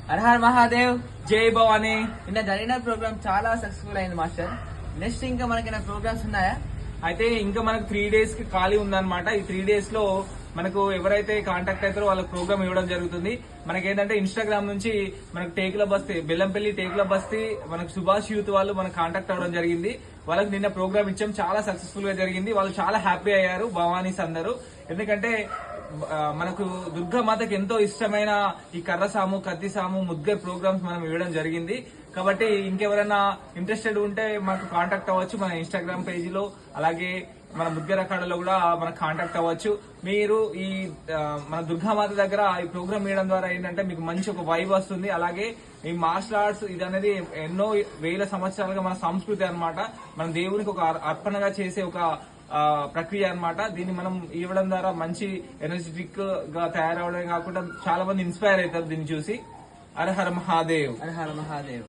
హర హర మహాదేవ్, జై భవానీ. నిన్న జరిగిన ప్రోగ్రామ్ చాలా సక్సెస్ఫుల్ అయింది మాస్టర్. నెక్స్ట్ ఇంకా మనకి ప్రోగ్రామ్స్ ఉన్నాయా? అయితే ఇంకా మనకు 3 days కి ఖాళీ ఉందన్నమాట. ఈ 3 days లో మనకు ఎవరైతే కాంటాక్ట్ అవుతారో వాళ్ళకి ప్రోగ్రామ్ ఇవ్వడం జరుగుతుంది. మనకి ఏంటంటే ఇన్స్టాగ్రామ్ నుంచి మనకు టేకుల బస్తీ, బెల్లంపల్లి టేకుల బస్తీ, మనకు సుభాష్ యూత్ వాళ్ళు మనకు కాంటాక్ట్ అవ్వడం జరిగింది. వాళ్ళకి నిన్న ప్రోగ్రామ్ ఇచ్చాం, చాలా సక్సెస్ఫుల్ గా జరిగింది. వాళ్ళు చాలా హ్యాపీ అయ్యారు భవానీస్ అందరూ. ఎందుకంటే మనకు దుర్గామాతకి ఎంతో ఇష్టమైన ఈ కర్రసాము, కత్తిసాము, ముద్గర్ ప్రోగ్రామ్స్ మనం ఇవ్వడం జరిగింది. కాబట్టి ఇంకెవరైనా ఇంట్రెస్టెడ్ ఉంటే మనకు కాంటాక్ట్ అవ్వచ్చు మన ఇన్స్టాగ్రామ్ పేజీలో, అలాగే మన ముద్గర్ అఖాడాలో కూడా మనకు కాంటాక్ట్ అవ్వచ్చు. మీరు ఈ మన దుర్గామాత దగ్గర ఈ ప్రోగ్రామ్ ఇవ్వడం ద్వారా ఏంటంటే మీకు మంచి ఒక వైబ్ వస్తుంది. అలాగే ఈ మార్షల్ ఆర్ట్స్ ఇది అనేది ఎన్నో వేల సంవత్సరాలుగా మన సంస్కృతి అన్నమాట. మన దేవునికి ఒక అర్పణగా చేసే ఒక ప్రక్రియ అన్నమాట. దీన్ని మనం ఇవ్వడం ద్వారా మంచి ఎనర్జెటిక్ గా తయారవడమే కాకుండా చాలా మంది ఇన్స్పైర్ అవుతారు దీన్ని చూసి. హర హర మహాదేవ్. హర హర మహాదేవ్.